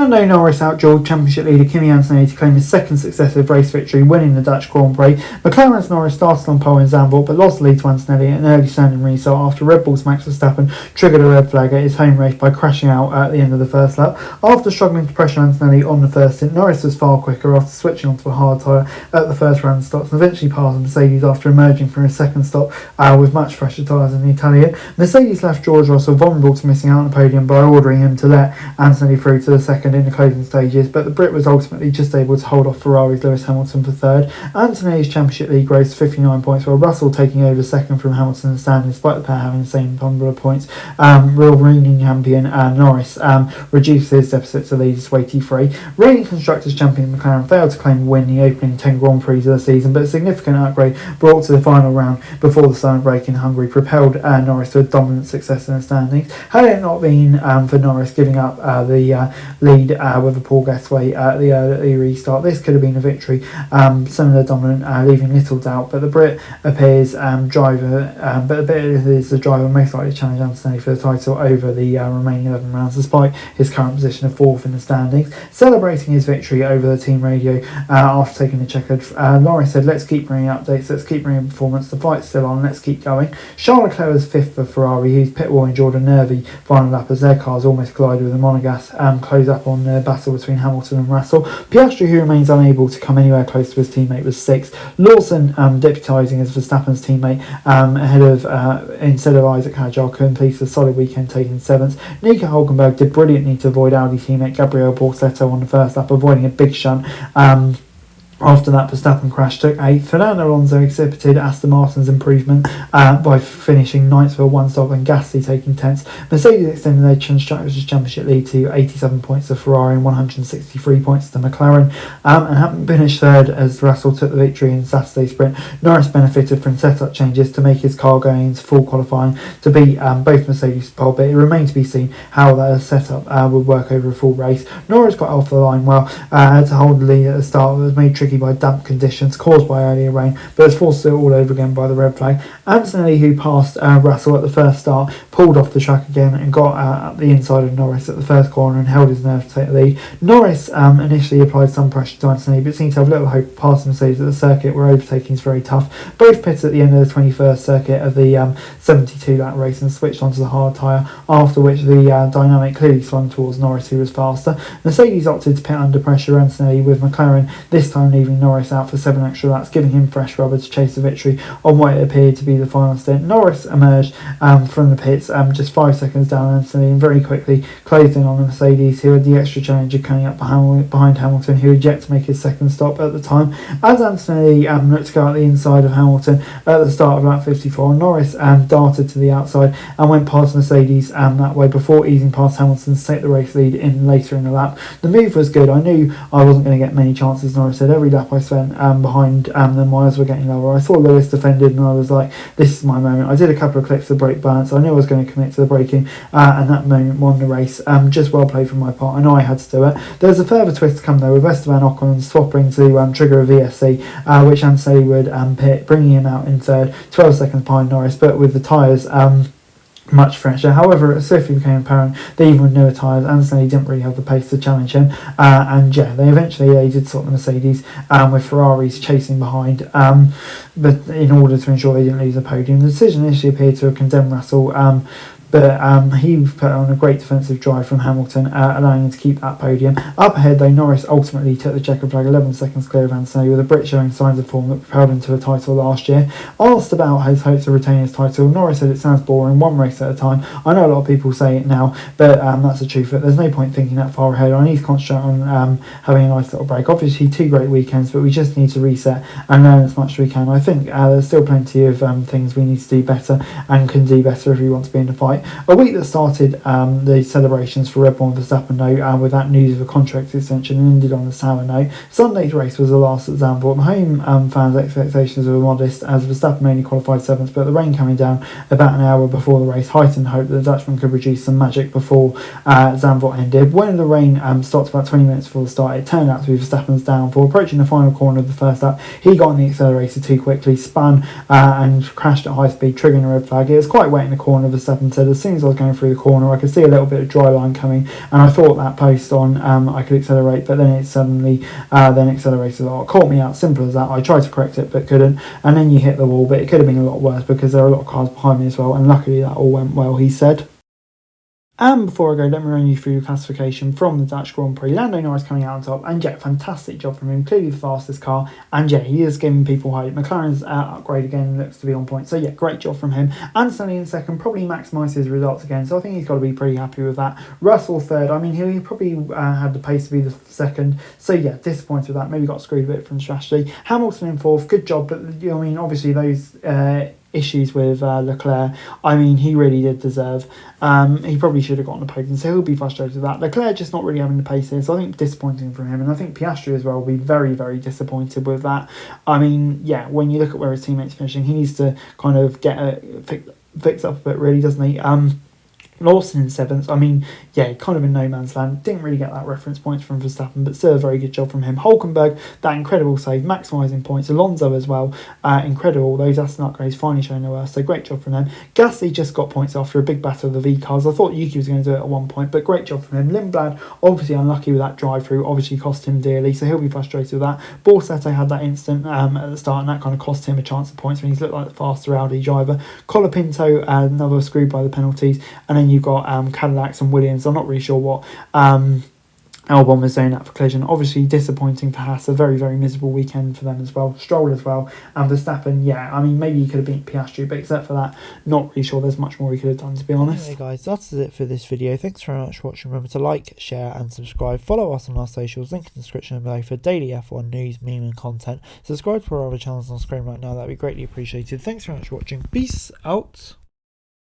Lando Norris outdueled Championship leader Kimi Antonelli to claim his second successive race victory, winning the Dutch Grand Prix. McLaren's Norris started on pole in Zandvoort, but lost the lead to Antonelli at an early standing restart after Red Bull's Max Verstappen triggered a red flag at his home race by crashing out at the end of the first lap. After struggling to pressure Antonelli on the first stint, Norris was far quicker after switching onto a hard tyre at the first round of stops and eventually passed Mercedes after emerging from a second stop with much fresher tyres than the Italian. Mercedes left George Russell vulnerable to missing out on the podium by ordering him to let Antonelli through to the second in the closing stages, but the Brit was ultimately just able to hold off Ferrari's Lewis Hamilton for third. Antonelli's Championship League grossed 59 points, while Russell taking over second from Hamilton and stand despite the pair having the same number of points. Real reigning champion Norris reduced his deficit to lead to 83. Reigning Constructors champion McLaren failed to claim a win in the opening 10 Grand Prix of the season, but a significant upgrade brought to the final round before the summer break in Hungary propelled Norris to a dominant success in the standings. Had it not been for Norris giving up the lead with a Paul Gasly at the early restart, this could have been a victory similar dominant, leaving little doubt. But the Brit appears the driver most likely to challenge Antonelli for the title over the remaining 11 rounds, despite his current position of fourth in the standings. Celebrating his victory over the team radio after taking the checkered, Norris said, "Let's keep bringing updates, let's keep bringing performance, the fight's still on, let's keep going." Charles Leclerc was fifth for Ferrari, whose pit wall endured a nervy final lap as their cars almost collided with the Monegasque, close up on the battle between Hamilton and Russell. Piastri, who remains unable to come anywhere close to his teammate, was sixth. Lawson deputising as Verstappen's teammate instead of Isaac Hadjar, completed a solid weekend, taking seventh. Nico Hülkenberg did brilliantly to avoid Audi teammate Gabriel Borsetto on the first lap, avoiding a big shunt. After that, Verstappen crash took 8th. Fernando Alonso exhibited Aston Martin's improvement by finishing 9th for one stop and Gasly taking 10th. Mercedes extended their Constructors' Championship lead to 87 points to Ferrari and 163 points to McLaren, and having finished third as Russell took the victory in Saturday's sprint. Norris benefited from setup changes to make his car go into full qualifying to beat both Mercedes' pole, but it remained to be seen how that setup would work over a full race. Norris got off the line well, had to hold the lead at the start, but was made tricky by damp conditions caused by earlier rain, but was forced to do it all over again by the red flag. Antonelli, who passed Russell at the first start, pulled off the track again and got at the inside of Norris at the first corner and held his nerve to take the lead. Norris initially applied some pressure to Antonelli, but seemed to have little hope of passing Mercedes at the circuit, where overtaking is very tough. Both pitted at the end of the 21st circuit of the 72-lap race and switched onto the hard tyre, after which the dynamic clearly swung towards Norris, who was faster. Mercedes opted to pit under pressure Antonelli, with McLaren this time leaving Norris out for 7 extra laps, giving him fresh rubber to chase the victory on what it appeared to be the final stint. Norris emerged from the pits just 5 seconds down Antonelli and very quickly closed in on the Mercedes, who had the extra challenger coming up behind Hamilton, who had yet to make his second stop at the time. As Antonelli looked to go out the inside of Hamilton at the start of lap 54, Norris darted to the outside and went past Mercedes that way before easing past Hamilton to take the race lead in later in the lap. The move was good. I knew I wasn't going to get many chances, Norris said. Every lap I spent behind the miles were getting lower. I saw Lewis defended and I was like, this is my moment. I did a couple of clicks of brake balance. I knew I was going to commit to the braking and that moment won the race. Just well played from my part. I know I had to do it. There's a further twist to come though, with Esteban Ocon swapping to trigger a VSC, which Antonelli would pit, bringing him out in third, 12 seconds behind Norris, but with the tyres much fresher. However, it swiftly became apparent that even with newer tyres, Antonelli didn't really have the pace to challenge him, and they did sort the Mercedes with Ferraris chasing behind, but in order to ensure they didn't lose the podium. The decision initially appeared to have condemned Russell, but he put on a great defensive drive from Hamilton, allowing him to keep that podium. Up ahead though, Norris ultimately took the checkered flag 11 seconds clear of Antonelli, with the Brit showing signs of form that propelled him to a title last year. Asked about his hopes of retaining his title, Norris said, "It sounds boring, one race at a time. I know a lot of people say it now, but that's the truth. There's no point thinking that far ahead. I need to concentrate on having a nice little break. Obviously 2 great weekends, but we just need to reset and learn as much as we can. I think there's still plenty of things we need to do better and can do better if we want to be in the fight." A week that started the celebrations for Red Bull and Verstappen note with that news of a contract extension and ended on a sour note. Sunday's race was the last at Zandvoort. Home fans' expectations were modest, as Verstappen only qualified 7th, but the rain coming down about an hour before the race heightened hope that the Dutchman could produce some magic before Zandvoort ended. When the rain stopped about 20 minutes before the start, it turned out to be Verstappen's downfall. Approaching the final corner of the first lap, he got on the accelerator too quickly, spun and crashed at high speed, triggering a red flag. It was quite wet in the corner, Verstappen said, as soon as I was going through the corner, I could see a little bit of dry line coming, and I thought that post on, I could accelerate, but then it suddenly then accelerated a lot. It caught me out, simple as that. I tried to correct it but couldn't, and then you hit the wall, but it could have been a lot worse because there are a lot of cars behind me as well, and luckily that all went well, he said. And before I go, let me run you through the classification from the Dutch Grand Prix. Lando Norris coming out on top, and yeah, fantastic job from him. Clearly the fastest car, and yeah, he is giving people hope. McLaren's upgrade again looks to be on point, so yeah, great job from him. Anthony in second, probably maximised his results again, so I think he's got to be pretty happy with that. Russell third, I mean, he probably had the pace to be the second, so yeah, disappointed with that. Maybe got screwed a bit from strategy. Hamilton in fourth, good job, but I mean, obviously those issues with Leclerc, I mean, he really did deserve. He probably should have gotten the podium, so he'll be frustrated with that. Leclerc just not really having the pace here, so I think disappointing from him, and I think Piastri as well will be very, very disappointed with that. I mean, yeah, when you look at where his teammates finishing, he needs to kind of get fix up a bit, really, doesn't he? Lawson in seventh, I mean, yeah, kind of in no man's land. Didn't really get that reference points from Verstappen, but still a very good job from him. Hulkenberg, that incredible save, maximising points. Alonso as well, incredible. Those Aston upgrades finally showing their worth, so great job from them. Gasly just got points after a big battle of the V cars. I thought Yuki was going to do it at one point, but great job from him. Lindblad, obviously unlucky with that drive-through, obviously cost him dearly, so he'll be frustrated with that. Borsetto had that instant at the start, and that kind of cost him a chance of points when he's looked like the faster Audi driver. Colapinto, another screwed by the penalties, and then you've got Cadillacs and Williams. I'm not really sure what Albon was doing that for collision. Obviously disappointing for Haas, a very, very miserable weekend for them as well. Stroll as well, and Verstappen, yeah, I mean, maybe he could have beat Piastri, but except for that, not really sure there's much more he could have done, to be honest. Anyway guys, that's it for this video. Thanks very much for watching. Remember to like, share and subscribe. Follow us on our socials, link in the description below for daily F1 news, meme and content. Subscribe to our other channels on screen right now, that'd be greatly appreciated. Thanks very much for watching. Peace out.